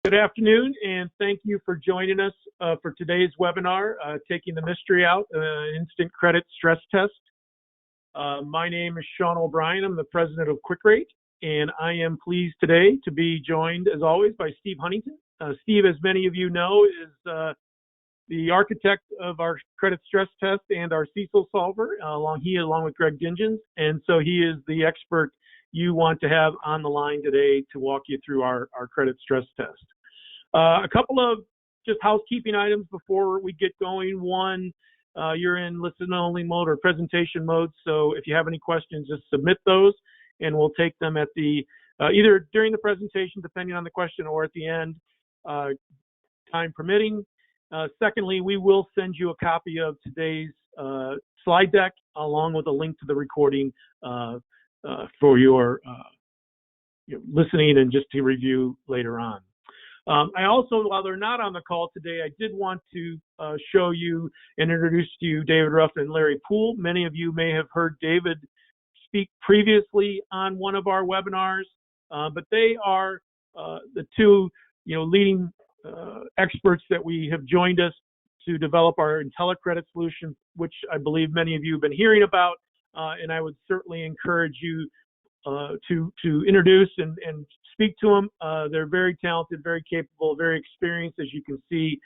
Good afternoon, and thank you for joining us for today's webinar, Taking the Mystery Out, Instant Credit Stress Test. My name is Sean O'Brien. I'm the president of QwickRate, and I am pleased today to be joined, as always, by Steve Huntington. Steve, as many of you know, is the architect of our credit stress test and our CECL solver, along with Greg Dingens, and so he is the expert you want to have on the line today to walk you through our credit stress test. A couple of just housekeeping items before we get going. One, you're in listen-only mode or presentation mode, so if you have any questions, just submit those, and we'll take them at the either during the presentation, depending on the question, or at the end, time permitting. Secondly, we will send you a copy of today's slide deck along with a link to the recording for your listening and just to review later on. I also, while they're not on the call today, I did want to show you and introduce to you David Ruff and Larry Poole. Many of you may have heard David speak previously on one of our webinars, but they are the two leading experts that we have joined us to develop our Telecredit solution, which I believe many of you have been hearing about, and I would certainly encourage you to introduce and speak to them. They're very talented, very capable, very experienced, as you can see,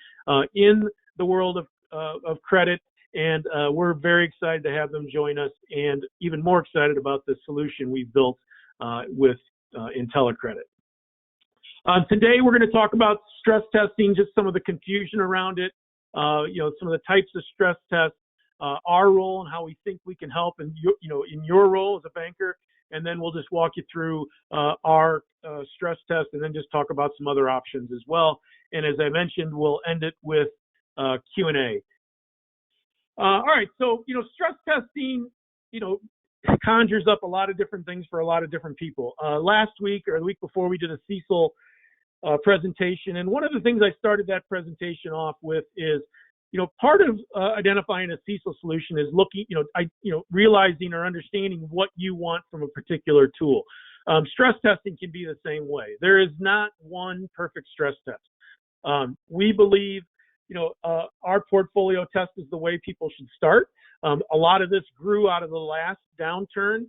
in the world of credit, and we're very excited to have them join us, and even more excited about the solution we've built with Telecredit. Today we're going to talk about stress testing, just some of the confusion around it, some of the types of stress tests, our role and how we think we can help in your role as a banker, and then we'll just walk you through our stress test and then just talk about some other options as well. And as I mentioned, we'll end it with Q&A. All right, so stress testing, conjures up a lot of different things for a lot of different people. Last week or the week before, we did a CECL presentation, and one of the things I started that presentation off with is, part of identifying a CECL solution is looking, realizing or understanding what you want from a particular tool. Stress testing can be the same way. There is not one perfect stress test. We believe, our portfolio test is the way people should start. A lot of this grew out of the last downturn,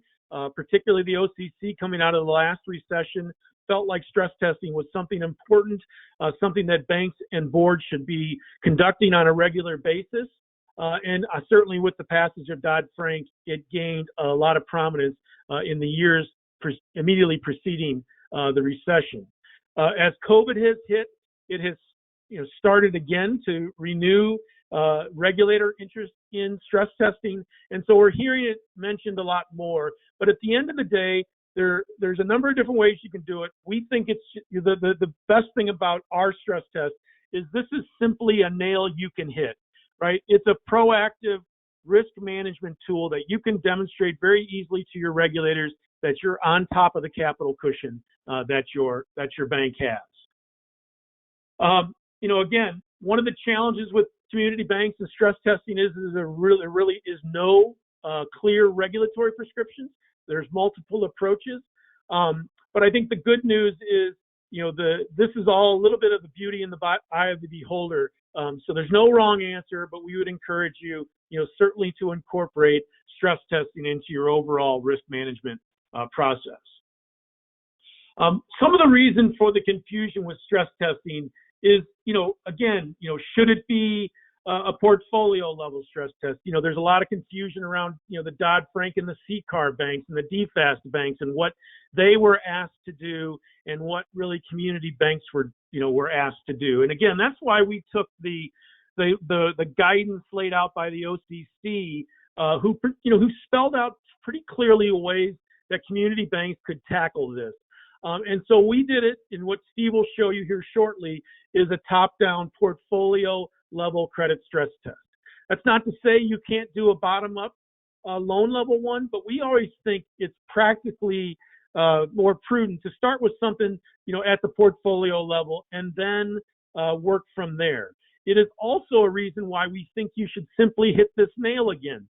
particularly the OCC coming out of the last recession. Felt like stress testing was something important, something that banks and boards should be conducting on a regular basis. And certainly with the passage of Dodd-Frank, it gained a lot of prominence in the years immediately preceding the recession. As COVID has hit, it has started again to renew regulator interest in stress testing. And so we're hearing it mentioned a lot more. But at the end of the day, there's a number of different ways you can do it. We think it's the best thing about our stress test is this is simply a nail you can hit, right? It's a proactive risk management tool that you can demonstrate very easily to your regulators that you're on top of the capital cushion that your bank has. Again, one of the challenges with community banks and stress testing is there really is no clear regulatory prescriptions. There's multiple approaches, but I think the good news is, this is all a little bit of the beauty in the eye of the beholder. So there's no wrong answer, but we would encourage you, certainly to incorporate stress testing into your overall risk management process. Some of the reason for the confusion with stress testing is, again, should it be a portfolio level stress test? There's a lot of confusion around, the Dodd-Frank and the CCAR banks and the DFAST banks and what they were asked to do and what really community banks were asked to do. And again, that's why we took the guidance laid out by the OCC, who spelled out pretty clearly ways that community banks could tackle this. And so we did it in what Steve will show you here shortly is a top-down portfolio level credit stress test. That's not to say you can't do a bottom-up loan level one, but we always think it's practically more prudent to start with something at the portfolio level and then work from there. It is also a reason why we think you should simply hit this nail again.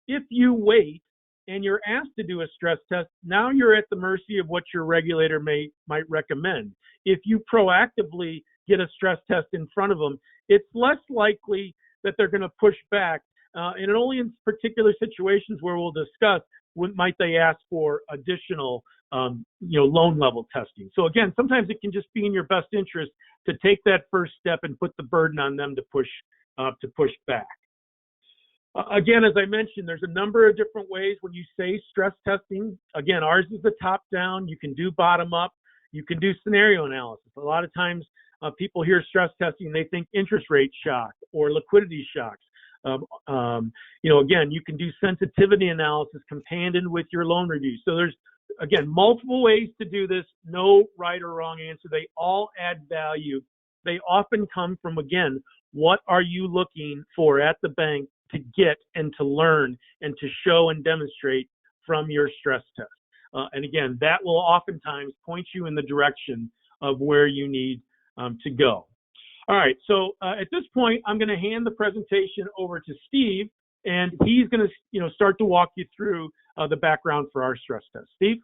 If you wait and you're asked to do a stress test, now you're at the mercy of what your regulator might recommend. If you proactively get a stress test in front of them, it's less likely that they're going to push back, and only in particular situations where we'll discuss might they ask for additional loan level testing. So again, sometimes it can just be in your best interest to take that first step and put the burden on them to push back. Again, as I mentioned, there's a number of different ways when you say stress testing. Again, ours is the top down. You can do bottom up. You can do scenario analysis. A lot of times people hear stress testing, they think interest rate shock or liquidity shocks. Again, you can do sensitivity analysis companion with your loan review. So there's, again, multiple ways to do this. No right or wrong answer. They all add value. They often come from, again, what are you looking for at the bank to get and to learn and to show and demonstrate from your stress test. And again, that will oftentimes point you in the direction of where you need to go. All right, so at this point, I'm going to hand the presentation over to Steve, and he's going to start to walk you through the background for our stress test. Steve?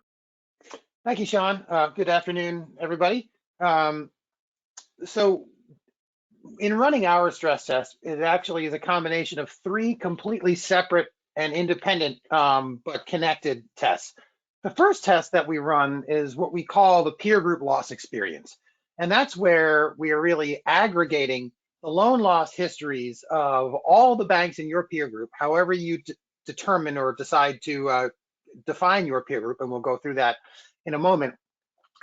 Thank you, Sean. Good afternoon, everybody. So in running our stress test, it actually is a combination of 3 completely separate and independent but connected tests. The first test that we run is what we call the peer group loss experience. And that's where we are really aggregating the loan loss histories of all the banks in your peer group, however you determine or decide to define your peer group, and we'll go through that in a moment,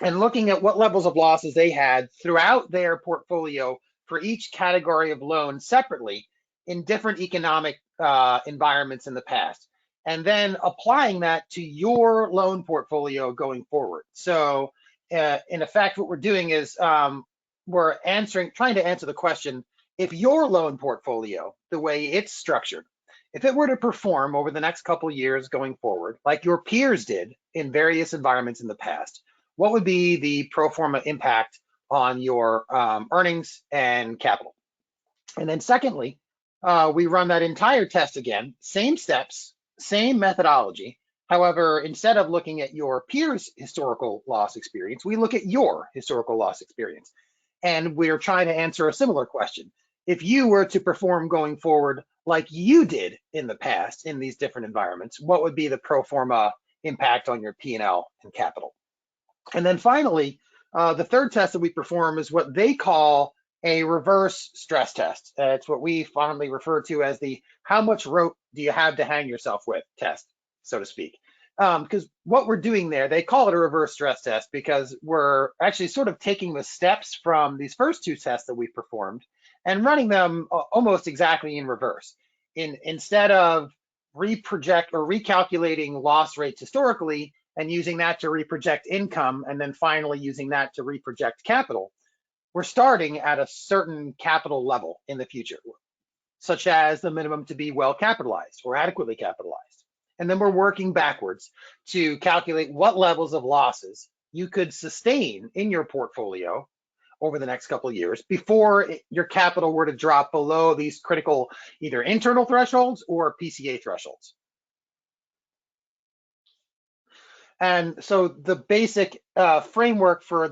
and looking at what levels of losses they had throughout their portfolio for each category of loan separately in different economic environments in the past, and then applying that to your loan portfolio going forward. So in effect, what we're doing is we're trying to answer the question, if your loan portfolio, the way it's structured, if it were to perform over the next couple of years going forward, like your peers did in various environments in the past, what would be the pro forma impact on your earnings and capital? And then secondly, we run that entire test again, same steps, same methodology. However, instead of looking at your peers' historical loss experience, we look at your historical loss experience. And we're trying to answer a similar question. If you were to perform going forward like you did in the past in these different environments, what would be the pro forma impact on your P&L and capital? And then finally, the third test that we perform is what they call a reverse stress test. It's what we fondly refer to as the how much rope do you have to hang yourself with test, so to speak. Because what we're doing there, they call it a reverse stress test because we're actually sort of taking the steps from these first 2 tests that we performed and running them almost exactly in reverse. Instead of recalculating loss rates historically and using that to reproject income and then finally using that to reproject capital, we're starting at a certain capital level in the future, such as the minimum to be well capitalized or adequately capitalized. And then we're working backwards to calculate what levels of losses you could sustain in your portfolio over the next couple of years before your capital were to drop below these critical either internal thresholds or PCA thresholds. And so the basic framework for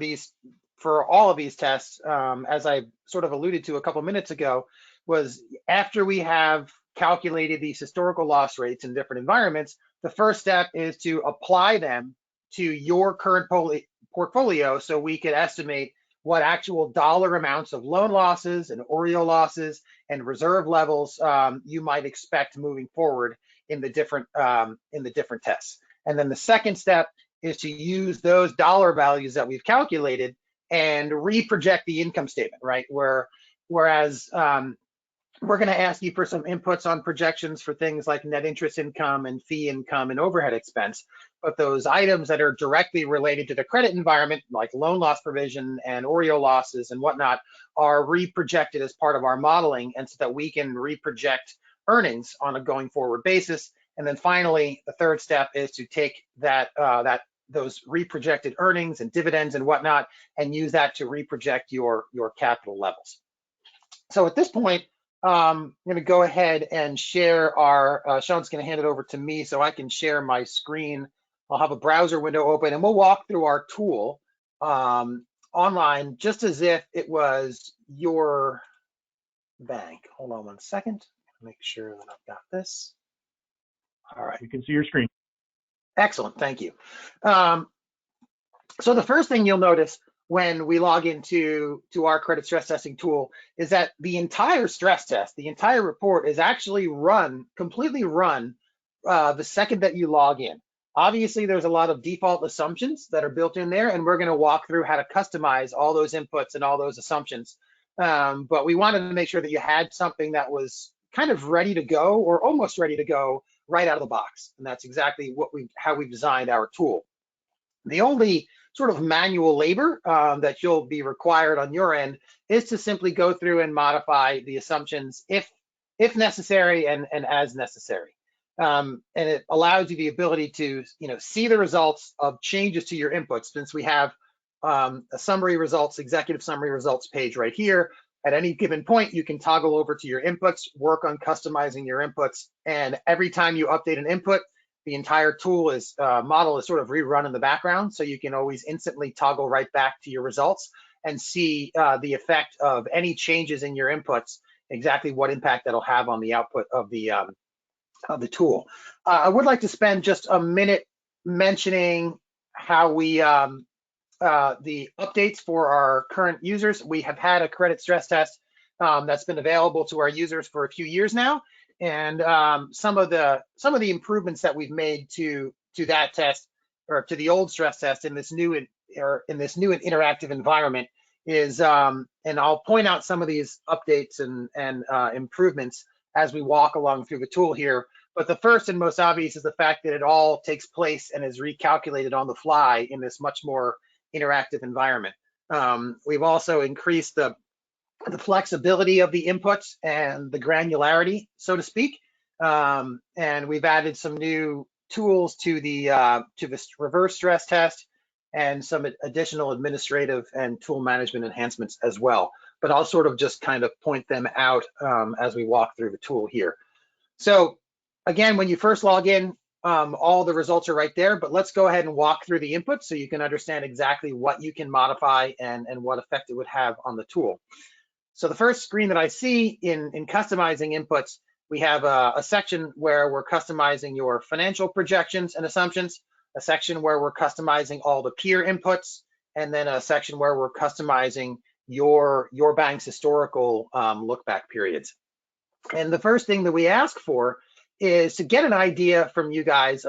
all of these tests, as I sort of alluded to a couple minutes ago, was after we have calculated these historical loss rates in different environments, the first step is to apply them to your current portfolio so we could estimate what actual dollar amounts of loan losses and OREO losses and reserve levels you might expect moving forward in the different tests. And then the second step is to use those dollar values that we've calculated and reproject the income statement, right? Whereas we're going to ask you for some inputs on projections for things like net interest income and fee income and overhead expense. But those items that are directly related to the credit environment, like loan loss provision and OREO losses and whatnot, are reprojected as part of our modeling, and so that we can reproject earnings on a going forward basis. And then finally, the third step is to take those reprojected earnings and dividends and whatnot and use that to reproject your capital levels. So at this point, I'm going to go ahead and share our, Sean's going to hand it over to me so I can share my screen. I'll have a browser window open and we'll walk through our tool online just as if it was your bank. Hold on one second. Make sure that I've got this. All right. We can see your screen. Excellent. Thank you. So the first thing you'll notice when we log into our credit stress testing tool is that the entire stress test, the entire report is actually completely run the second that you log in. Obviously, there's a lot of default assumptions that are built in there, and we're going to walk through how to customize all those inputs and all those assumptions. But we wanted to make sure that you had something that was kind of ready to go or almost ready to go right out of the box. And that's exactly how we've designed our tool. The only sort of manual labor that you'll be required on your end is to simply go through and modify the assumptions if necessary and as necessary. And it allows you the ability to see the results of changes to your inputs, since we have a summary results, executive summary results page right here. At any given point, you can toggle over to your inputs, work on customizing your inputs, and every time you update an input, the entire tool model is sort of rerun in the background, so you can always instantly toggle right back to your results and see the effect of any changes in your inputs, exactly what impact that'll have on the output of the tool. I would like to spend just a minute mentioning how we the updates for our current users. We have had a credit stress test that's been available to our users for a few years now. And some of the improvements that we've made to that test, or to the old stress test in this new and interactive environment is, and I'll point out some of these updates and improvements as we walk along through the tool here. But the first and most obvious is the fact that it all takes place and is recalculated on the fly in this much more interactive environment. We've also increased the flexibility of the inputs and the granularity, so to speak. And we've added some new tools to the reverse stress test and some additional administrative and tool management enhancements as well. But I'll sort of just kind of point them out as we walk through the tool here. So again, when you first log in, all the results are right there, but let's go ahead and walk through the inputs so you can understand exactly what you can modify and what effect it would have on the tool. So the first screen that I see in customizing inputs, we have a section where we're customizing your financial projections and assumptions, a section where we're customizing all the peer inputs, and then a section where we're customizing your bank's historical look back periods. And the first thing that we ask for is to get an idea from you guys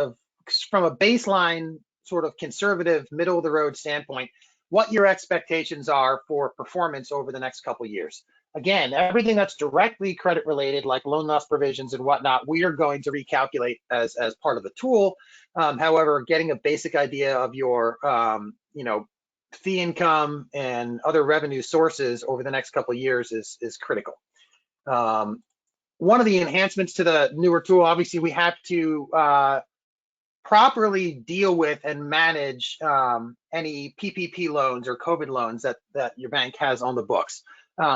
from a baseline sort of conservative middle of the road standpoint, what your expectations are for performance over the next couple of years. Again, everything that's directly credit related, like loan loss provisions and whatnot, we are going to recalculate as part of the tool. However, getting a basic idea of your fee income and other revenue sources over the next couple of years is critical. One of the enhancements to the newer tool, obviously, we have to properly deal with and manage any PPP loans or COVID loans that your bank has on the books.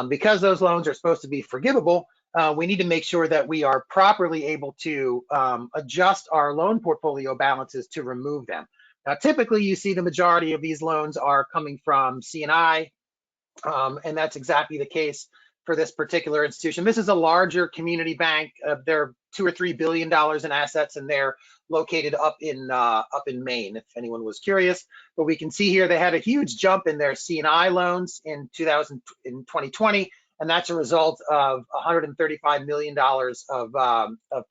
Because those loans are supposed to be forgivable, we need to make sure that we are properly able to adjust our loan portfolio balances to remove them. Now, typically, you see the majority of these loans are coming from C&I, and that's exactly the case for this particular institution. This is a larger community bank. They're $2 or $3 billion in assets, and they're located up in Maine, if anyone was curious. But we can see here they had a huge jump in their C&I loans in 2020, and that's a result of $135 million of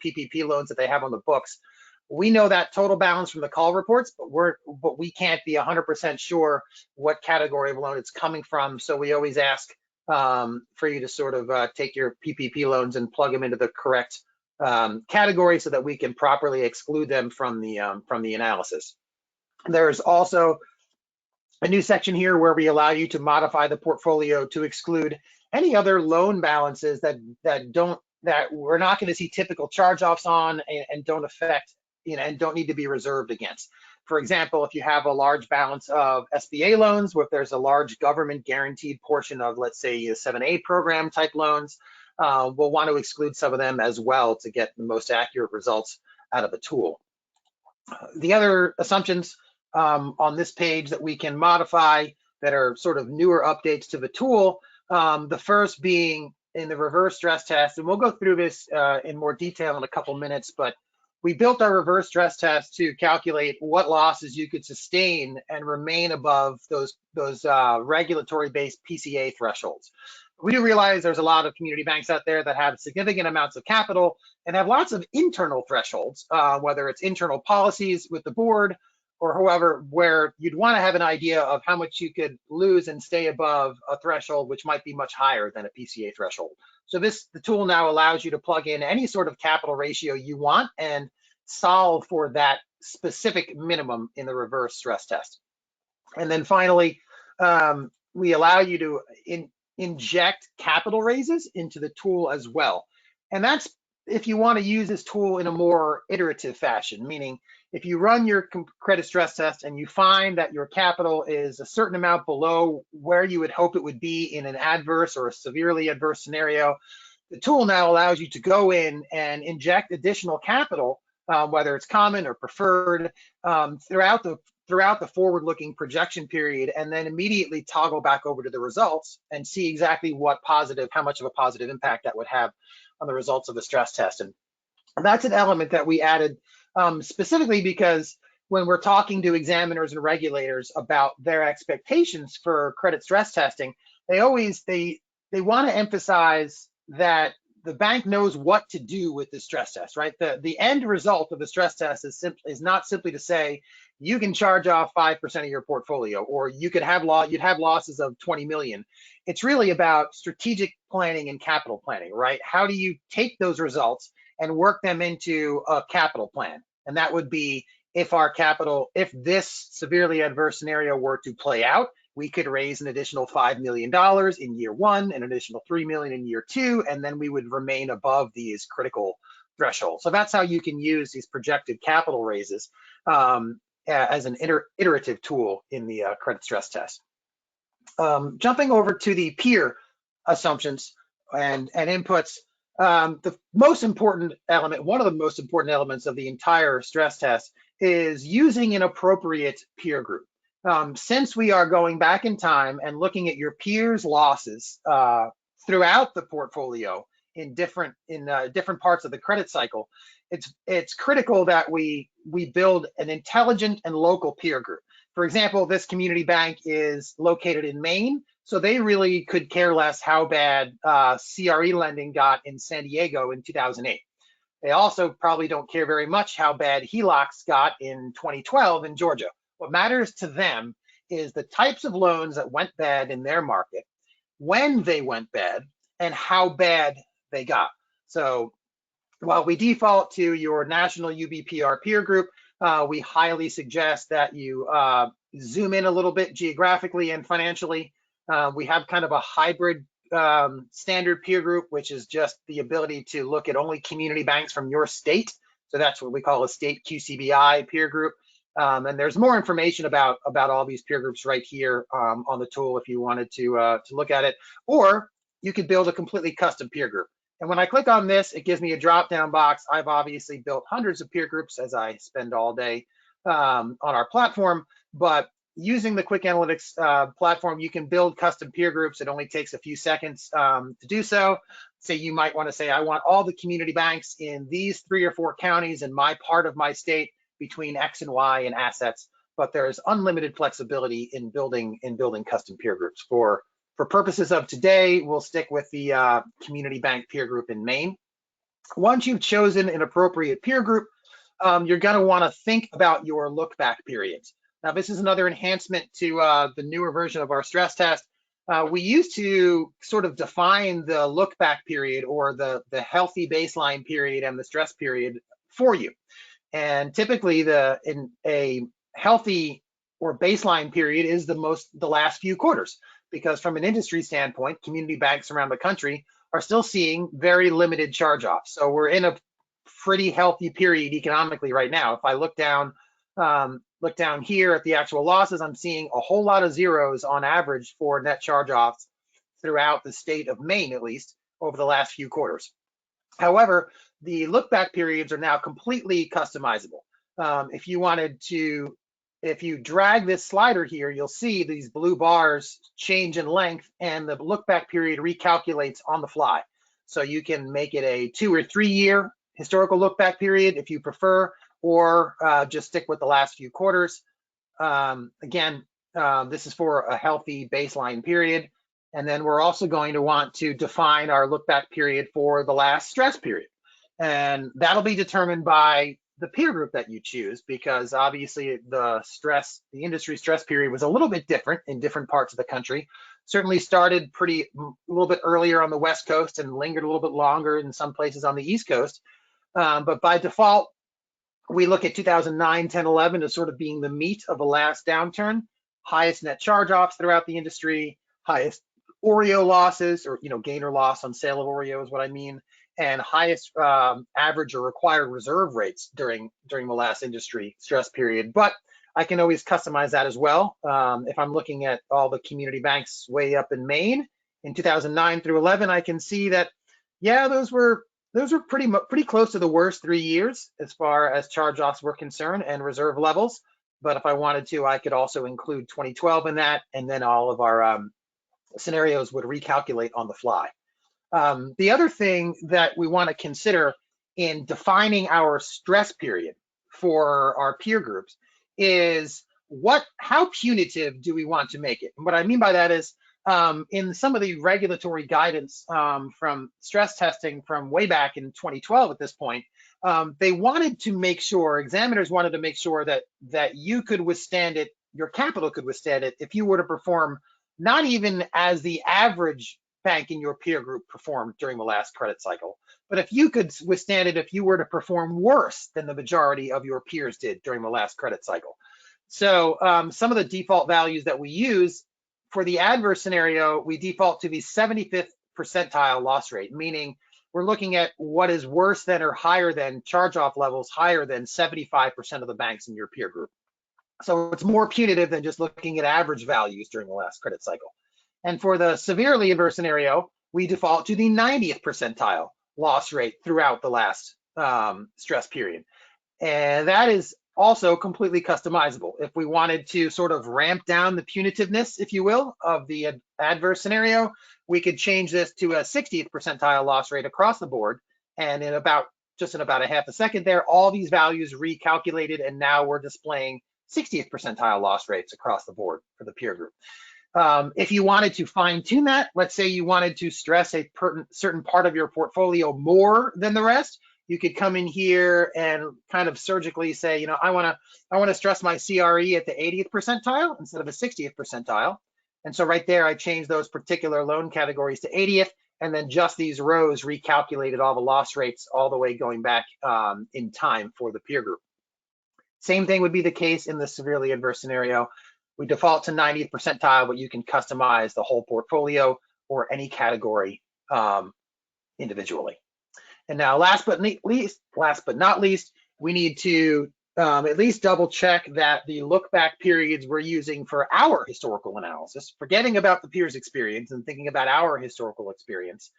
PPP loans that they have on the books. We know that total balance from the call reports, but we can't be 100% sure what category of loan it's coming from. So we always ask for you to sort of take your PPP loans and plug them into the correct category so that we can properly exclude them from the analysis. There's also a new section here where we allow you to modify the portfolio to exclude any other loan balances that we're not going to see typical charge-offs on and don't affect, and don't need to be reserved against. For example, if you have a large balance of SBA loans, where if there's a large government guaranteed portion of, let's say, a 7A program type loans, we'll want to exclude some of them as well to get the most accurate results out of a tool. The other assumptions on this page that we can modify that are sort of newer updates to the tool, the first being in the reverse stress test, and we'll go through this in more detail in a couple minutes, but we built our reverse stress test to calculate what losses you could sustain and remain above those regulatory-based PCA thresholds. We do realize there's a lot of community banks out there that have significant amounts of capital and have lots of internal thresholds, whether it's internal policies with the board or however, where you'd want to have an idea of how much you could lose and stay above a threshold, which might be much higher than a PCA threshold. So the tool now allows you to plug in any sort of capital ratio you want and solve for that specific minimum in the reverse stress test. And then finally, we allow you to inject capital raises into the tool as well. And that's if you want to use this tool in a more iterative fashion, meaning if you run your credit stress test and you find that your capital is a certain amount below where you would hope it would be in an adverse or a severely adverse scenario, the tool now allows you to go in and inject additional capital, whether it's common or preferred, throughout the forward-looking projection period, and then immediately toggle back over to the results and see exactly how much of a positive impact that would have on the results of the stress test. And that's an element that we added specifically because when we're talking to examiners and regulators about their expectations for credit stress testing, they want to emphasize that the bank knows what to do with the stress test, right? The end result of the stress test is not simply to say you can charge off 5% of your portfolio, or you'd have losses of 20 million. It's really about strategic planning and capital planning, right? How do you take those results and work them into a capital plan? And that would be if this severely adverse scenario were to play out, we could raise an additional $5 million in year one, an additional $3 million in year two, and then we would remain above these critical thresholds. So that's how you can use these projected capital raises as an iterative tool in the credit stress test. Jumping over to the peer assumptions and inputs, the most important element, one of the most important elements of the entire stress test is using an appropriate peer group. Since we are going back in time and looking at your peers' losses throughout the portfolio in different parts of the credit cycle, it's critical that we build an intelligent and local peer group. For example, this community bank is located in Maine, so they really could care less how bad CRE lending got in San Diego in 2008. They also probably don't care very much how bad HELOCs got in 2012 in Georgia. What matters to them is the types of loans that went bad in their market, when they went bad, and how bad they got. So while we default to your national UBPR peer group, we highly suggest that you zoom in a little bit geographically and financially. We have kind of a hybrid standard peer group, which is just the ability to look at only community banks from your state. So that's what we call a state QCBI peer group. And there's more information about all these peer groups right here on the tool if you wanted to look at it, or you could build a completely custom peer group. And when I click on this, it gives me a drop-down box. I've obviously built hundreds of peer groups as I spend all day on our platform, but using the QwickAnalytics platform, you can build custom peer groups. It only takes a few seconds to do so. Say you might want to say, I want all the community banks in these 3 or 4 counties in my part of my state between X and Y in assets, but there's unlimited flexibility in building custom peer groups. For purposes of today, we'll stick with the community bank peer group in Maine. Once you've chosen an appropriate peer group, you're going to want to think about your look back periods. Now, this is another enhancement to the newer version of our stress test. We used to sort of define the look back period or the healthy baseline period and the stress period for you. And typically in a healthy or baseline period is the last few quarters, because from an industry standpoint, community banks around the country are still seeing very limited charge-offs. So we're in a pretty healthy period economically right now. If I look down here at the actual losses, I'm seeing a whole lot of zeros on average for net charge-offs throughout the state of Maine, at least. over the last few quarters. However, the look back periods are now completely customizable. If you drag this slider here, you'll see these blue bars change in length, and the look back period recalculates on the fly. So you can make it a 2 or 3 year historical look back period if you prefer, or just stick with the last few quarters. Again, this is for a healthy baseline period. And then we're also going to want to define our look back period for the last stress period. And that'll be determined by the peer group that you choose, because obviously the industry stress period was a little bit different in different parts of the country. Certainly started a little bit earlier on the West Coast and lingered a little bit longer in some places on the East Coast. But by default, we look at 2009, 10, 11 as sort of being the meat of the last downturn, highest net charge-offs throughout the industry, highest Oreo losses, or gain or loss on sale of Oreo is what I mean, and highest average or required reserve rates during the last industry stress period. But I can always customize that as well. If I'm looking at all the community banks way up in Maine in 2009 through 11, I can see that, yeah, those were pretty close to the worst 3 years as far as charge-offs were concerned and reserve levels. But if I wanted to, I could also include 2012 in that, and then all of our scenarios would recalculate on the fly. The other thing that we want to consider in defining our stress period for our peer groups is how punitive do we want to make it? And what I mean by that is, in some of the regulatory guidance from stress testing from way back in 2012 at this point, they wanted to make sure, examiners wanted to make sure that you could withstand it, your capital could withstand it if you were to perform not even as the average bank in your peer group performed during the last credit cycle, but if you could withstand it if you were to perform worse than the majority of your peers did during the last credit cycle. So some of the default values that we use for the adverse scenario, we default to the 75th percentile loss rate, meaning we're looking at what is worse than or higher than charge-off levels higher than 75% of the banks in your peer group. So it's more punitive than just looking at average values during the last credit cycle. And for the severely adverse scenario, we default to the 90th percentile loss rate throughout the last stress period. And that is also completely customizable. If we wanted to sort of ramp down the punitiveness, if you will, of the adverse scenario, we could change this to a 60th percentile loss rate across the board. And in about a half a second there, all these values recalculated, and now we're displaying 60th percentile loss rates across the board for the peer group. If you wanted to fine tune that, let's say you wanted to stress a certain part of your portfolio more than the rest, you could come in here and kind of surgically say, I want to stress my CRE at the 80th percentile instead of a 60th percentile. And so right there, I changed those particular loan categories to 80th, and then just these rows recalculated all the loss rates all the way going back in time for the peer group. Same thing would be the case in the severely adverse scenario. We default to 90th percentile, but you can customize the whole portfolio or any category individually. And now, last but not least, we need to at least double check that the look back periods we're using for our historical analysis, forgetting about the peers' experience and thinking about our historical experience,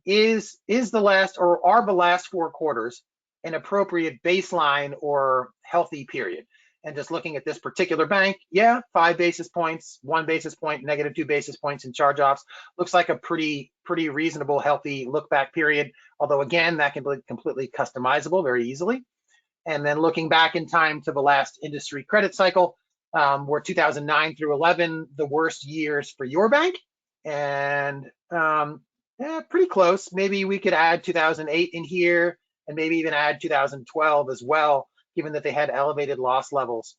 is the last, or are the last 4 quarters an appropriate baseline or healthy period? And just looking at this particular bank, yeah, 5 basis points, 1 basis point, negative 2 basis points in charge-offs looks like a pretty reasonable, healthy look back period. Although again, that can be completely customizable very easily. And then looking back in time to the last industry credit cycle, were 2009 through 11 the worst years for your bank? And yeah, pretty close. Maybe we could add 2008 in here, and maybe even add 2012 as well, given that they had elevated loss levels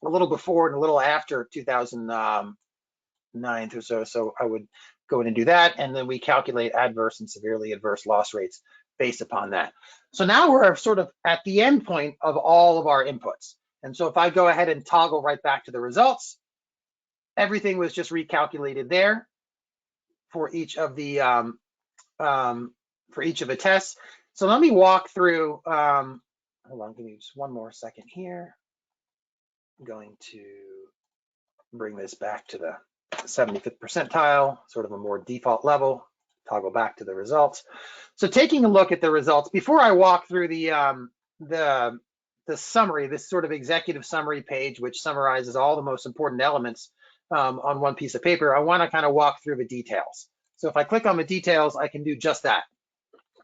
a little before and a little after 2009 through so. So I would go in and do that, and then we calculate adverse and severely adverse loss rates based upon that. So now we're sort of at the end point of all of our inputs. And so if I go ahead and toggle right back to the results, everything was just recalculated there for each of the tests. So let me walk through. Hold on, give me just one more second here. I'm going to bring this back to the 75th percentile, sort of a more default level. toggle back to the results. So taking a look at the results, before I walk through the summary, this sort of executive summary page, which summarizes all the most important elements on one piece of paper, I want to kind of walk through the details. So if I click on the details, I can do just that.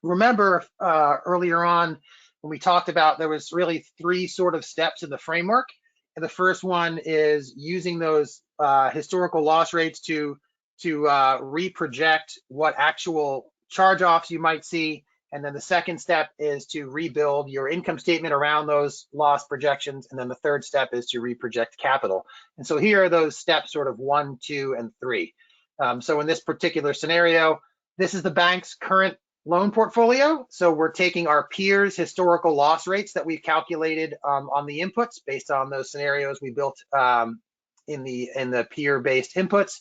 Remember earlier on when we talked about there was really three sort of steps in the framework. And the first one is using those historical loss rates to reproject what actual charge-offs you might see. And then the second step is to rebuild your income statement around those loss projections. And then the third step is to reproject capital. And so here are those steps sort of 1, 2, and 3. So in this particular scenario, this is the bank's current loan portfolio. So we're taking our peers' historical loss rates that we've calculated on the inputs based on those scenarios we built in the peer-based inputs.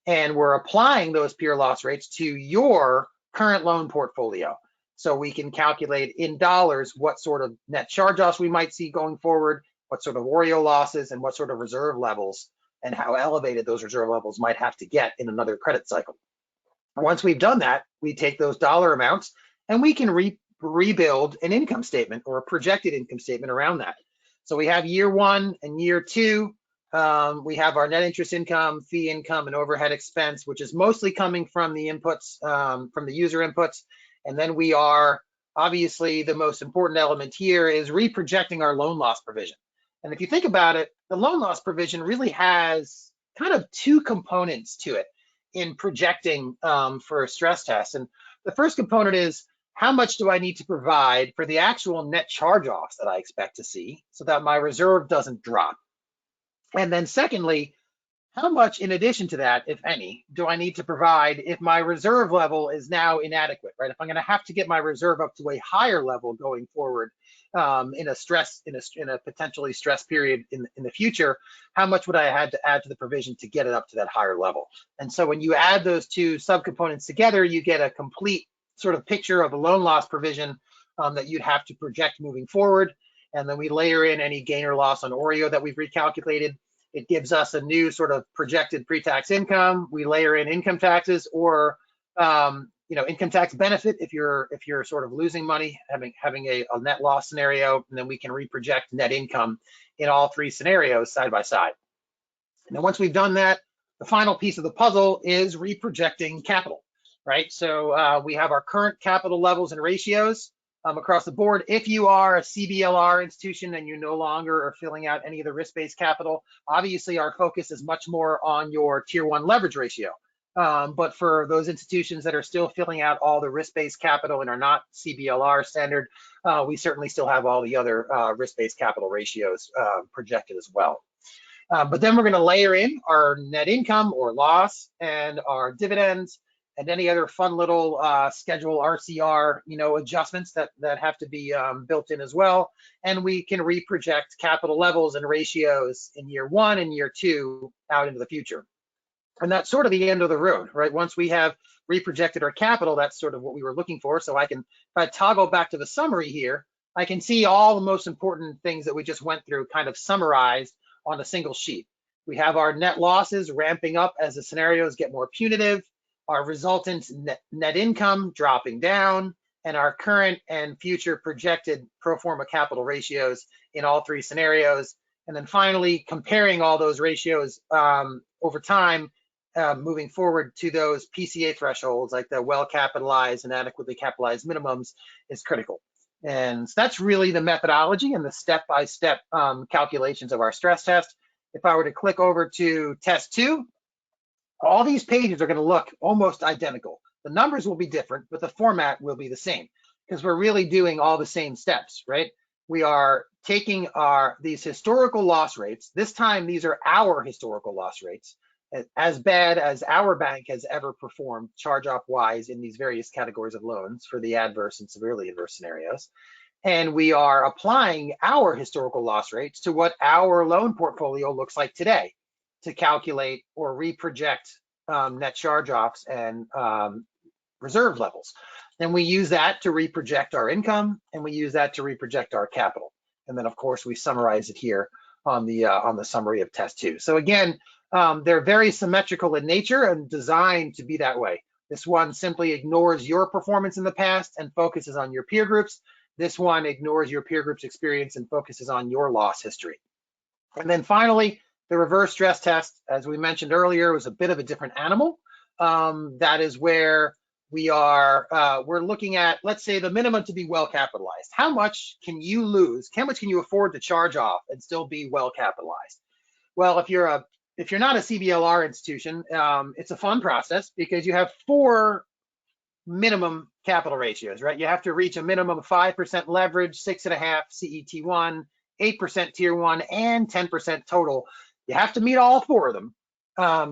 And we're applying those peer loss rates to your current loan portfolio. So we can calculate in dollars what sort of net charge-offs we might see going forward, what sort of OREO losses, and what sort of reserve levels, and how elevated those reserve levels might have to get in another credit cycle. Once we've done that, we take those dollar amounts and we can rebuild an income statement or a projected income statement around that. So we have year 1 and year 2. We have our net interest income, fee income, and overhead expense, which is mostly coming from the inputs, from the user inputs. And then we are, obviously, the most important element here is reprojecting our loan loss provision. And if you think about it, the loan loss provision really has kind of two components to it in projecting for a stress test. And the first component is, how much do I need to provide for the actual net charge-offs that I expect to see so that my reserve doesn't drop? And then secondly, how much in addition to that, if any, do I need to provide if my reserve level is now inadequate, right? If I'm going to have to get my reserve up to a higher level going forward in a potentially stress period in the future, how much would I have to add to the provision to get it up to that higher level? And so when you add those two subcomponents together, you get a complete sort of picture of the loan loss provision that you'd have to project moving forward. And then we layer in any gain or loss on OREO that we've recalculated. It gives us a new sort of projected pre-tax income. We layer in income taxes or income tax benefit if you're sort of losing money, having a net loss scenario, and then we can reproject net income in all three scenarios side by side. Now, once we've done that, the final piece of the puzzle is reprojecting capital, right? So we have our current capital levels and ratios across the board. If you are a CBLR institution and you no longer are filling out any of the risk-based capital, obviously our focus is much more on your tier 1 leverage ratio. But for those institutions that are still filling out all the risk-based capital and are not CBLR standard, we certainly still have all the other risk-based capital ratios projected as well. But then we're going to layer in our net income or loss and our dividends and any other fun little schedule RCR, adjustments that have to be built in as well. And we can reproject capital levels and ratios in year 1 and year 2 out into the future. And that's sort of the end of the road, right? Once we have reprojected our capital, that's sort of what we were looking for. So if I toggle back to the summary here, I can see all the most important things that we just went through kind of summarized on a single sheet. We have our net losses ramping up as the scenarios get more punitive, our resultant net income dropping down, and our current and future projected pro forma capital ratios in all three scenarios. And then finally, comparing all those ratios over time, moving forward to those PCA thresholds, like the well-capitalized and adequately capitalized minimums, is critical. And so that's really the methodology and the step-by-step calculations of our stress test. If I were to click over to test 2, all these pages are going to look almost identical. The numbers will be different, but the format will be the same because we're really doing all the same steps, right? We are taking these historical loss rates. This time, these are our historical loss rates, as bad as our bank has ever performed charge-off wise in these various categories of loans for the adverse and severely adverse scenarios. And we are applying our historical loss rates to what our loan portfolio looks like today to calculate or reproject net charge-offs and reserve levels. Then we use that to reproject our income, and we use that to reproject our capital. And then, of course, we summarize it here on the summary of test 2. So again, they're very symmetrical in nature and designed to be that way. This one simply ignores your performance in the past and focuses on your peer groups. This one ignores your peer group's experience and focuses on your loss history. And then finally, the reverse stress test, as we mentioned earlier, was a bit of a different animal. That is where we're looking at, let's say, the minimum to be well capitalized. How much can you lose? How much can you afford to charge off and still be well capitalized? Well, if you're not a CBLR institution, it's a fun process because you have 4 minimum capital ratios, right? You have to reach a minimum of 5% leverage, 6.5 CET1, 8% tier 1, and 10% total. You have to meet all 4 of them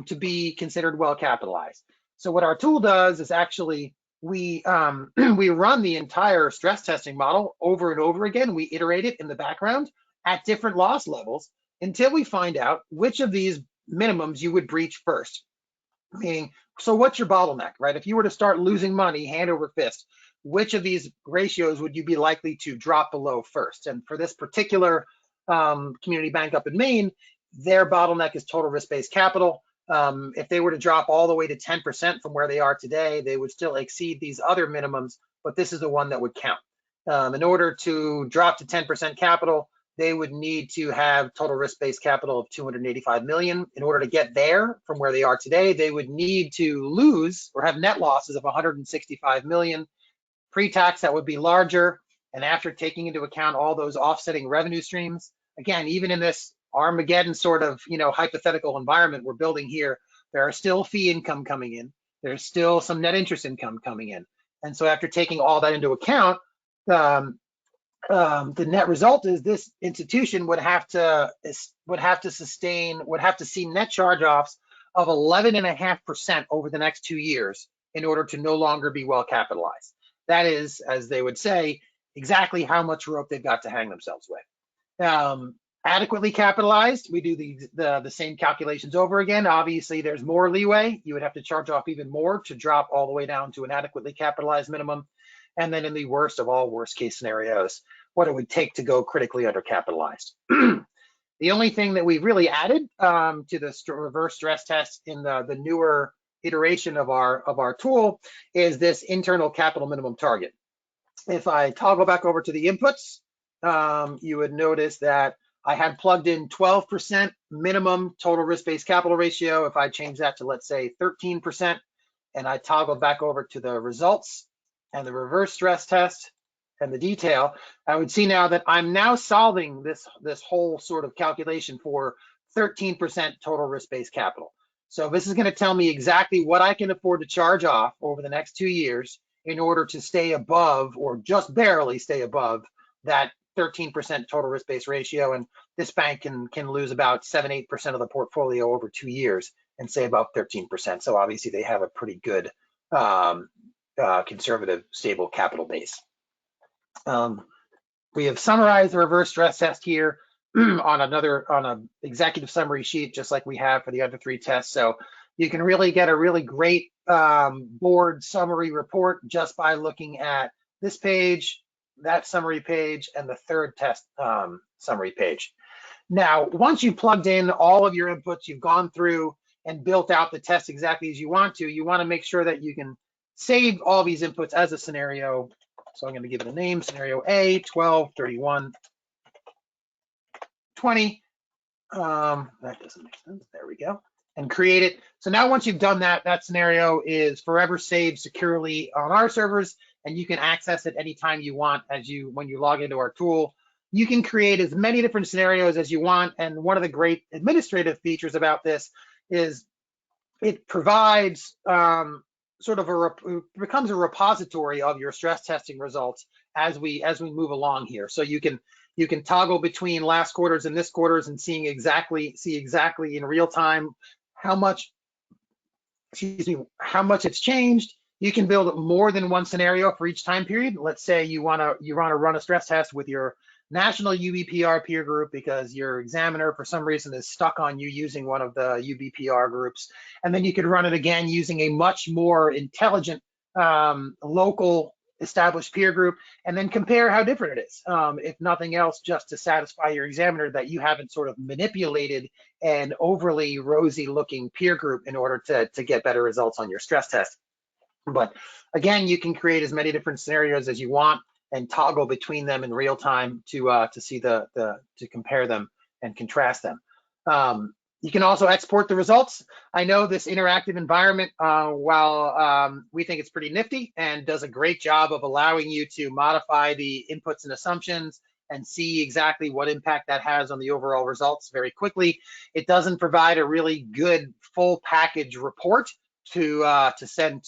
to be considered well capitalized. So what our tool does is actually we run the entire stress testing model over and over again. We iterate it in the background at different loss levels until we find out which of these minimums you would breach first. Meaning, so what's your bottleneck, right? If you were to start losing money hand over fist, which of these ratios would you be likely to drop below first? And for this particular community bank up in Maine, their bottleneck is total risk-based capital. If they were to drop all the way to 10% from where they are today, they would still exceed these other minimums, but this is the one that would count. In order to drop to 10% capital, they would need to have total risk-based capital of 285 million. In order to get there from where they are today, they would need to lose or have net losses of 165 million. Pre-tax, that would be larger. And after taking into account all those offsetting revenue streams, again, even in this Armageddon sort of, hypothetical environment we're building here, there are still fee income coming in. There's still some net interest income coming in. And so after taking all that into account, the net result is this institution would have to see net charge-offs of 11.5% over the next 2 years in order to no longer be well capitalized. That is, as they would say, exactly how much rope they've got to hang themselves with. Adequately capitalized, we do the same calculations over again. Obviously, there's more leeway. You would have to charge off even more to drop all the way down to an adequately capitalized minimum. And then in the worst of all worst case scenarios, what it would take to go critically undercapitalized. The only thing that we've really added to the reverse stress test in the newer iteration of our tool is this internal capital minimum target. If I toggle back over to the inputs, you would notice that I had plugged in 12% minimum total risk-based capital ratio. If I change that to, let's say, 13%, and I toggle back over to the results and the reverse stress test and the detail, I would see now that I'm now solving this whole sort of calculation for 13% total risk-based capital. So this is going to tell me exactly what I can afford to charge off over the next 2 years in order to stay above, or just barely stay above, that 13% total risk-based ratio. And this bank can lose about 7-8% of the portfolio over 2 years and say about 13%. So obviously they have a pretty good conservative, stable capital base. We have summarized the reverse stress test here on an executive summary sheet, just like we have for the other 3 tests. So you can really get a really great board summary report just by looking at this page, that summary page, and the 3rd test summary page. Now, once you've plugged in all of your inputs, you've gone through and built out the test exactly as you want to make sure that you can save all these inputs as a scenario. So I'm going to give it a name, scenario A, 12, 31, 20. That doesn't make sense. There we go. And create it. So now once you've done that, that scenario is forever saved securely on our servers, and you can access it anytime you want when you log into our tool. You can create as many different scenarios as you want. And one of the great administrative features about this is it provides becomes a repository of your stress testing results as we move along here. So you can toggle between last quarters and this quarters and see exactly in real time how much it's changed. You can build more than one scenario for each time period. Let's say you want to run a stress test with your national UBPR peer group because your examiner for some reason is stuck on you using one of the UBPR groups. And then you could run it again using a much more intelligent local established peer group, and then compare how different it is. If nothing else, just to satisfy your examiner that you haven't sort of manipulated an overly rosy looking peer group in order to get better results on your stress test. But again, you can create as many different scenarios as you want and toggle between them in real time to see to compare them and contrast them. You can also export the results. I know this interactive environment, while we think it's pretty nifty and does a great job of allowing you to modify the inputs and assumptions and see exactly what impact that has on the overall results very quickly, it doesn't provide a really good full package report to send,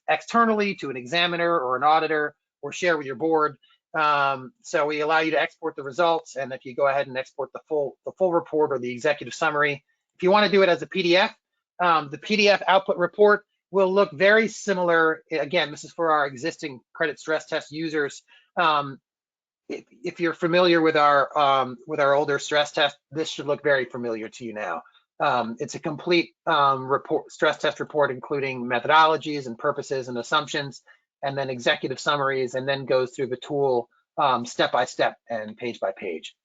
externally to an examiner or an auditor or share with your board. So we allow you to export the results, and if you go ahead and export the full report or the executive summary, if you want to do it as a PDF, the PDF output report will look very similar. Again, this is for our existing credit stress test users. If you're familiar with our older stress test, this should look very familiar to you now. It's a complete stress test report, including methodologies and purposes and assumptions, and then executive summaries, and then goes through the tool step by step and page by page.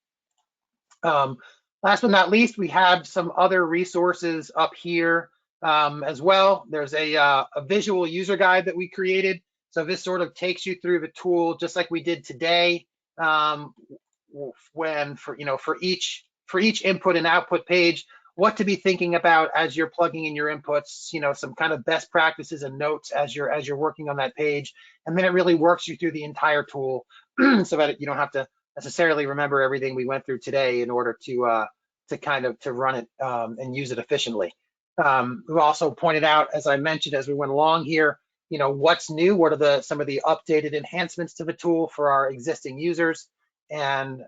Last but not least, we have some other resources up here as well. There's a visual user guide that we created. So this sort of takes you through the tool, just like we did today, when for each input and output page, what to be thinking about as you're plugging in your inputs, some kind of best practices and notes as you're working on that page. And then it really works you through the entire tool so that you don't have to necessarily remember everything we went through today in order to run it and use it efficiently. We also pointed out, as I mentioned, as we went along here, what's new, what are some of the updated enhancements to the tool for our existing users. And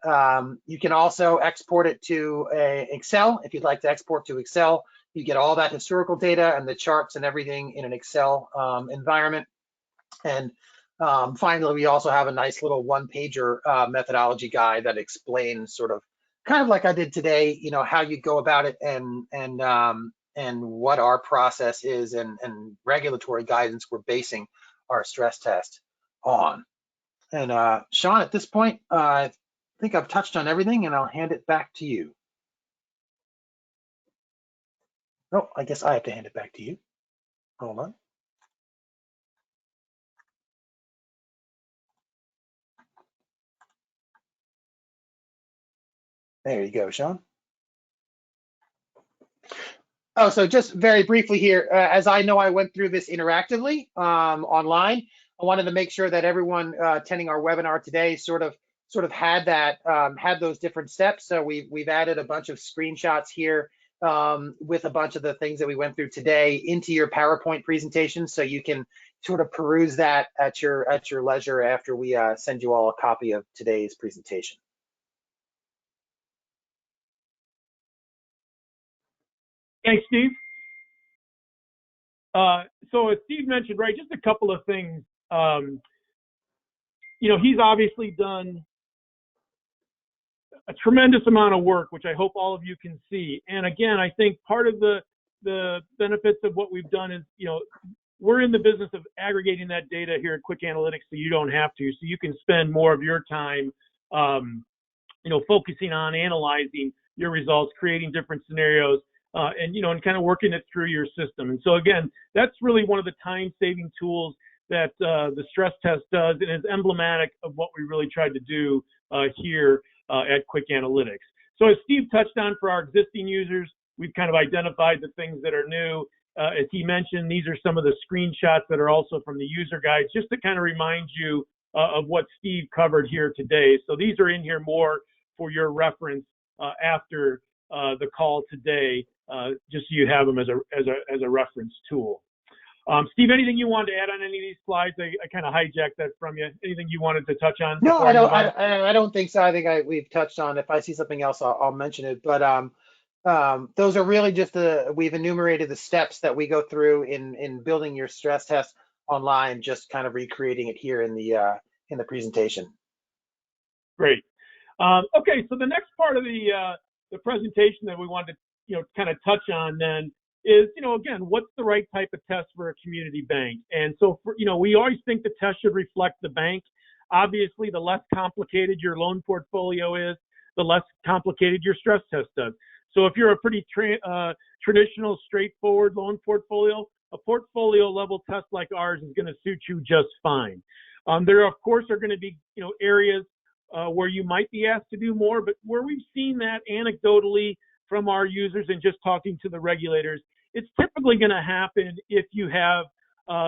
you can also export it to Excel. If you'd like to export to Excel, you get all that historical data and the charts and everything in an Excel environment. And finally, we also have a nice little one-pager methodology guide that explains sort of kind of like I did today, how you go about it and what our process is and regulatory guidance we're basing our stress test on. And Sean, at this point, I think I've touched on everything, and I'll hand it back to you. Oh, I guess I have to hand it back to you. Hold on. There you go, Sean. Oh, so just very briefly here, as I know I went through this interactively online, I wanted to make sure that everyone attending our webinar today sort of had that had those different steps. So we've added a bunch of screenshots here with a bunch of the things that we went through today into your PowerPoint presentation, so you can sort of peruse that at your leisure after we send you all a copy of today's presentation. Thanks, Steve. So as Steve mentioned, right, just a couple of things. He's obviously done a tremendous amount of work, which I hope all of you can see. And again, I think part of the benefits of what we've done is, we're in the business of aggregating that data here at QwickAnalytics, so you don't have to. So you can spend more of your time, focusing on analyzing your results, creating different scenarios, and kind of working it through your system. And so again, that's really one of the time-saving tools that the stress test does, and is emblematic of what we really tried to do here at QwickAnalytics. So as Steve touched on, for our existing users, we've kind of identified the things that are new. As he mentioned, these are some of the screenshots that are also from the user guides, just to kind of remind you of what Steve covered here today. So these are in here more for your reference after the call today, just so you have them as a reference tool. Steve, anything you wanted to add on any of these slides? I kind of hijacked that from you. Anything you wanted to touch on? No, I don't. I don't think so. I think we've touched on. If I see something else, I'll mention it. But those are really just we've enumerated the steps that we go through in building your stress test online. Just kind of recreating it here in the presentation. Great. Okay, so the next part of the presentation that we wanted to kind of touch on then is, again, what's the right type of test for a community bank? And so, we always think the test should reflect the bank. Obviously, the less complicated your loan portfolio is, the less complicated your stress test does. So if you're a pretty traditional, straightforward loan portfolio, a portfolio level test like ours is going to suit you just fine. There, of course, are going to be areas where you might be asked to do more, but where we've seen that anecdotally from our users and just talking to the regulators, it's typically going to happen if you have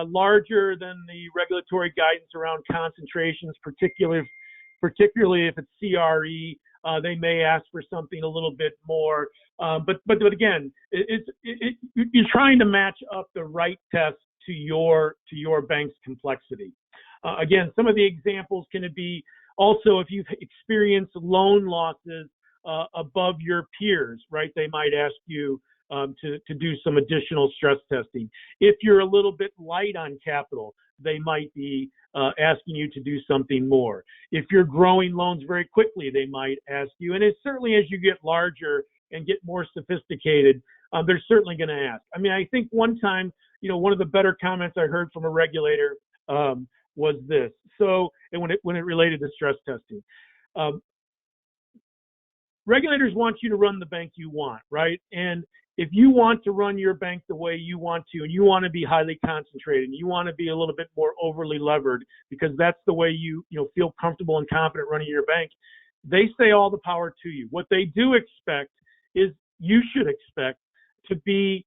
larger than the regulatory guidance around concentrations, particularly if it's CRE. They may ask for something a little bit more, but again, you're trying to match up the right test to your bank's complexity. Again, some of the examples can be also if you've experienced loan losses above your peers, right? They might ask you to do some additional stress testing. If you're a little bit light on capital, they might be asking you to do something more. If you're growing loans very quickly, they might ask you. And it's certainly as you get larger and get more sophisticated, they're certainly going to ask. I mean, I think one time, one of the better comments I heard from a regulator was this. So, and when it related to stress testing, regulators want you to run the bank you want, right? And if you want to run your bank the way you want to, and you want to be highly concentrated, and you want to be a little bit more overly levered because that's the way you feel comfortable and confident running your bank, they say all the power to you. What they do expect is you should expect to be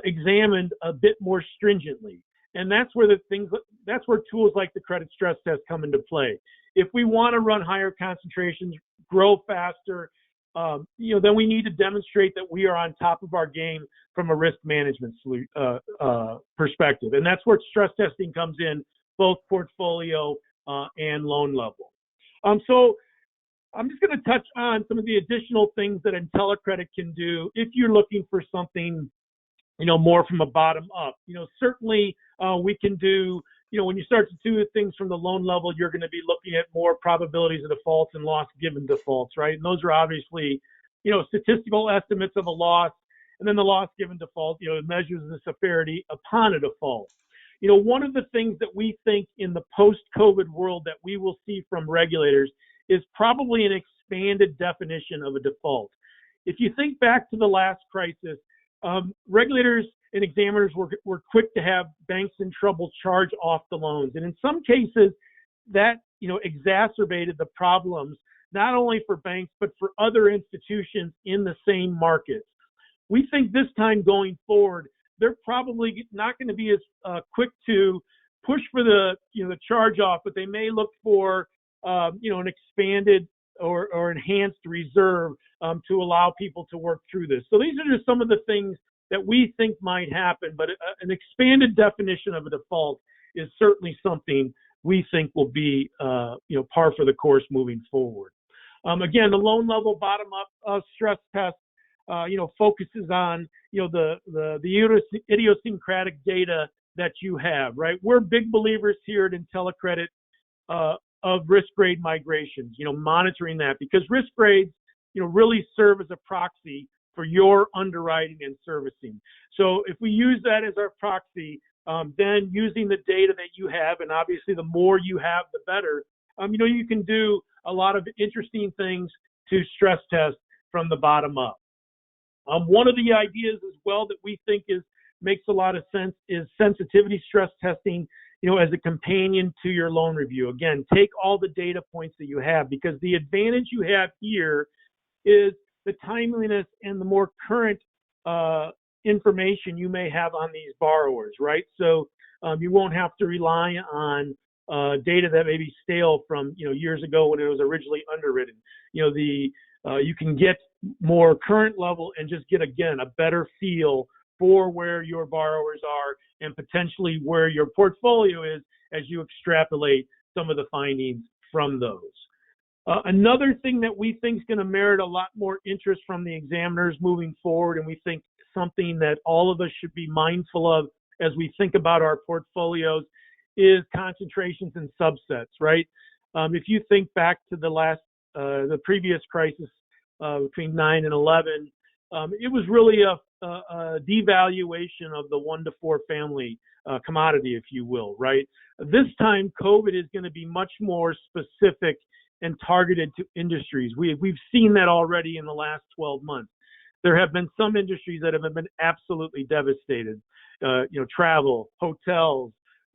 examined a bit more stringently. And that's where tools like the credit stress test come into play. If we want to run higher concentrations, grow faster, then we need to demonstrate that we are on top of our game from a risk management perspective. And that's where stress testing comes in, both portfolio and loan level. So I'm just going to touch on some of the additional things that Telecredit can do if you're looking for something, more from a bottom up. Certainly we can do, when you start to do things from the loan level, you're going to be looking at more probabilities of defaults and loss given defaults, right? And those are obviously, statistical estimates of a loss, and then the loss given default, it measures the severity upon a default. One of the things that we think in the post-COVID world that we will see from regulators is probably an expanded definition of a default. If you think back to the last crisis, regulators and examiners were quick to have banks in trouble charge off the loans. And in some cases, that exacerbated the problems, not only for banks, but for other institutions in the same markets. We think this time going forward, they're probably not going to be as quick to push for the charge off, but they may look for an expanded or enhanced reserve to allow people to work through this. So these are just some of the things that we think might happen, but an expanded definition of a default is certainly something we think will be par for the course moving forward. Again, the loan level bottom up stress test focuses on the idiosyncratic data that you have, right? We're big believers here at Telecredit of risk grade migrations, monitoring that, because risk grades really serve as a proxy for your underwriting and servicing. So if we use that as our proxy, then using the data that you have, and obviously the more you have, the better, you can do a lot of interesting things to stress test from the bottom up. One of the ideas as well that we think makes a lot of sense is sensitivity stress testing, as a companion to your loan review. Again, take all the data points that you have, because the advantage you have here is the timeliness and the more current information you may have on these borrowers, right? So you won't have to rely on data that may be stale from years ago when it was originally underwritten. You can get more current level and just get, again, a better feel for where your borrowers are and potentially where your portfolio is as you extrapolate some of the findings from those. Another thing that we think is going to merit a lot more interest from the examiners moving forward, and we think something that all of us should be mindful of as we think about our portfolios, is concentrations and subsets, right? If you think back to the previous crisis between 9 and 11, it was really a devaluation of the 1 to 4 family commodity, if you will, right? This time, COVID is going to be much more specific and targeted to industries. We've seen that already in the last 12 months. There have been some industries that have been absolutely devastated. Travel, hotels,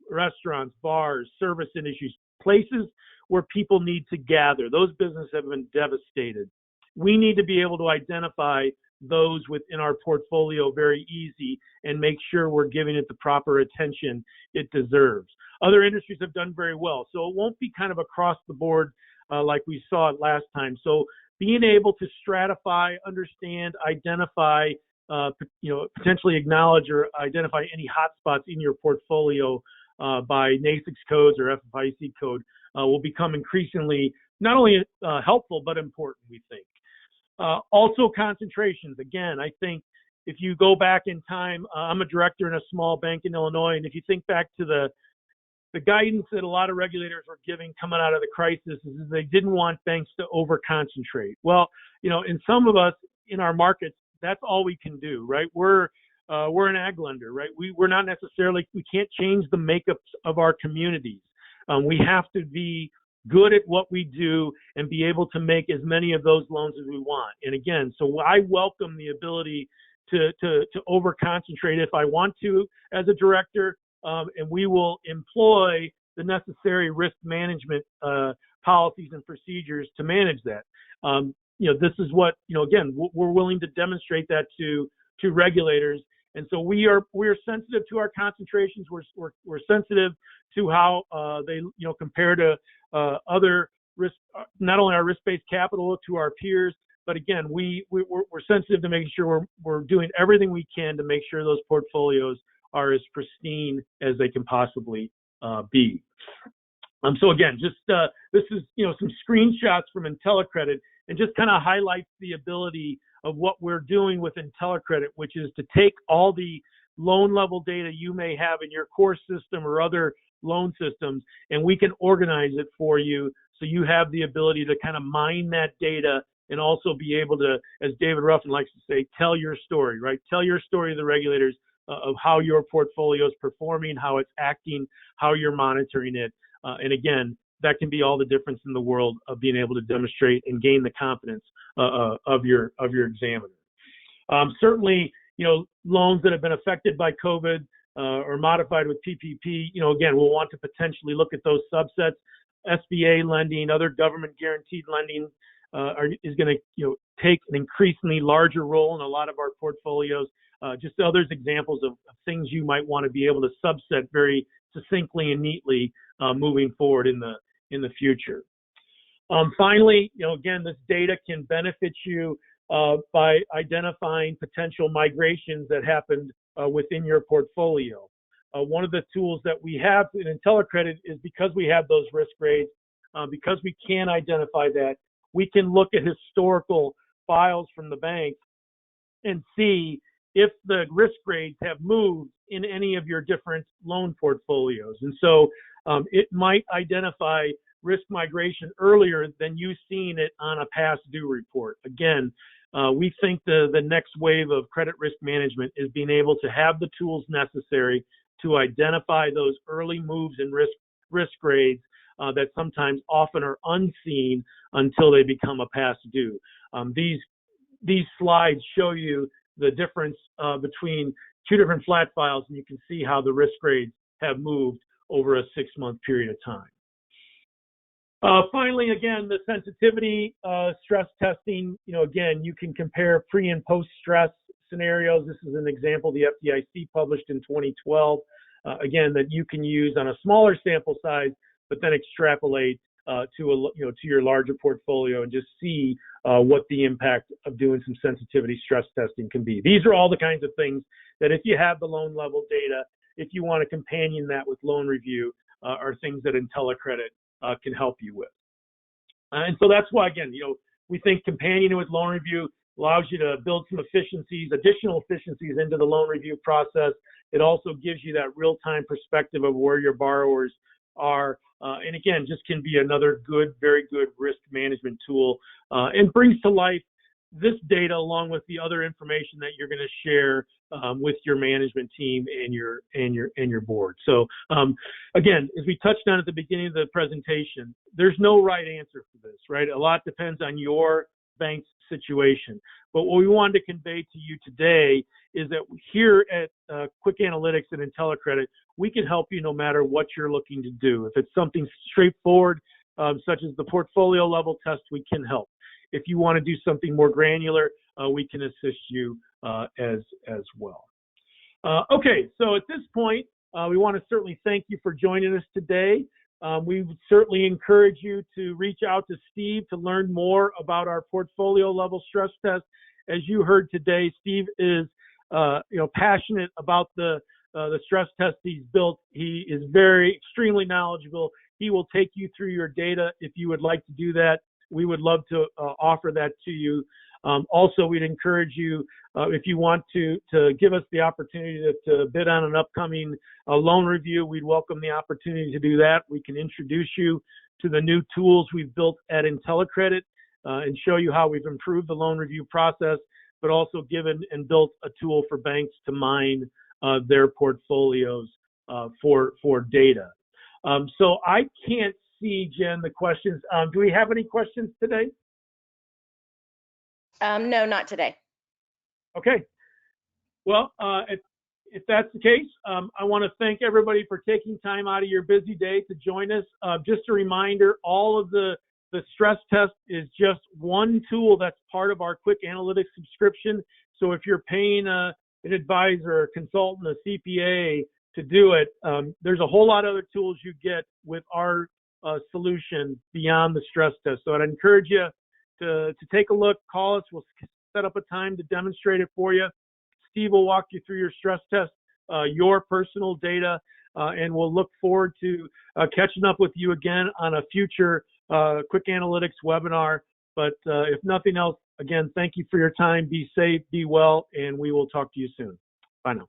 restaurants, bars, service industries, places where people need to gather. Those businesses have been devastated. We need to be able to identify those within our portfolio very easy and make sure we're giving it the proper attention it deserves. Other industries have done very well, so it won't be kind of across the board like we saw it last time. So being able to stratify, understand, identify, potentially acknowledge or identify any hotspots in your portfolio by NAICS codes or FFIEC code will become increasingly not only helpful but important, we think. Also concentrations. Again, I think if you go back in time, I'm a director in a small bank in Illinois, and if you think back to the guidance that a lot of regulators were giving coming out of the crisis is they didn't want banks to over-concentrate. Well, in some of us in our markets, that's all we can do, right? We're an ag lender, right? We're not necessarily, we can't change the makeup of our communities. We have to be good at what we do and be able to make as many of those loans as we want. And again, so I welcome the ability to over-concentrate if I want to as a director, and we will employ the necessary risk management policies and procedures to manage that. This is what, again, we're willing to demonstrate that to regulators. And so we're sensitive to our concentrations. We're sensitive to how they compare to other risk, not only our risk-based capital to our peers, but again, we're sensitive to making sure we're doing everything we can to make sure those portfolios are as pristine as they can possibly be. So again, just this is some screenshots from Telecredit, and just kind of highlights the ability of what we're doing with Telecredit, which is to take all the loan level data you may have in your core system or other loan systems, and we can organize it for you so you have the ability to kind of mine that data and also be able to, as David Ruffin likes to say, tell your story, right? Tell your story to the regulators of how your portfolio is performing, how it's acting, how you're monitoring it. And again, that can be all the difference in the world of being able to demonstrate and gain the confidence of your examiner. Certainly, loans that have been affected by COVID or modified with PPP, again, we'll want to potentially look at those subsets. SBA lending, other government guaranteed lending is going to take an increasingly larger role in a lot of our portfolios. Just others examples of things you might want to be able to subset very succinctly and neatly moving forward in the future. Finally, again, this data can benefit you by identifying potential migrations that happened within your portfolio. One of the tools that we have in Telecredit is because we have those risk grades, because we can identify that, we can look at historical files from the bank and see if the risk grades have moved in any of your different loan portfolios. And so it might identify risk migration earlier than you've seen it on a past due report. Again, we think the next wave of credit risk management is being able to have the tools necessary to identify those early moves in risk grades that sometimes often are unseen until they become a past due. These slides show you the difference between two different flat files, and you can see how the risk grades have moved over a 6-month period of time. Finally, again, the sensitivity stress testing, again, you can compare pre and post stress scenarios. This is an example the FDIC published in 2012, again, that you can use on a smaller sample size, but then extrapolate to your larger portfolio and just see what the impact of doing some sensitivity stress testing can be. These are all the kinds of things that if you have the loan level data, if you want to companion that with loan review, are things that Telecredit can help you with. And so that's why, again, we think companioning with loan review allows you to build some efficiencies, additional efficiencies into the loan review process. It also gives you that real-time perspective of where your borrowers are. And again, just can be another very good risk management tool and brings to life this data along with the other information that you're going to share with your management team and your board. So again, as we touched on at the beginning of the presentation, there's no right answer for this, right? A lot depends on your bank's situation. But what we wanted to convey to you today is that here at QwickAnalytics and in Telecredit, we can help you no matter what you're looking to do. If it's something straightforward, such as the portfolio level test, we can help. If you want to do something more granular, we can assist you as well. Okay, so at this point, we want to certainly thank you for joining us today. We would certainly encourage you to reach out to Steve to learn more about our portfolio level stress test. As you heard today, Steve is passionate about the stress test he's built. He is extremely knowledgeable. He will take you through your data if you would like to do that. We would love to offer that to you. Also, we'd encourage you, if you want to give us the opportunity to bid on an upcoming loan review, we'd welcome the opportunity to do that. We can introduce you to the new tools we've built at Telecredit and show you how we've improved the loan review process, but also given and built a tool for banks to mine their portfolios for data. So I can't see, Jen, the questions. Do we have any questions today? No, not today. Okay. Well, if that's the case, I want to thank everybody for taking time out of your busy day to join us. Just a reminder, all of the stress test is just one tool that's part of our QwickAnalytics subscription. So if you're paying an advisor, a consultant, a CPA to do it, there's a whole lot of other tools you get with our solution beyond the stress test. So I'd encourage you to take a look, call us. We'll set up a time to demonstrate it for you. Steve will walk you through your stress test, your personal data, and we'll look forward to catching up with you again on a future QwickAnalytics webinar. But if nothing else, again, thank you for your time. Be safe, be well, and we will talk to you soon. Bye now.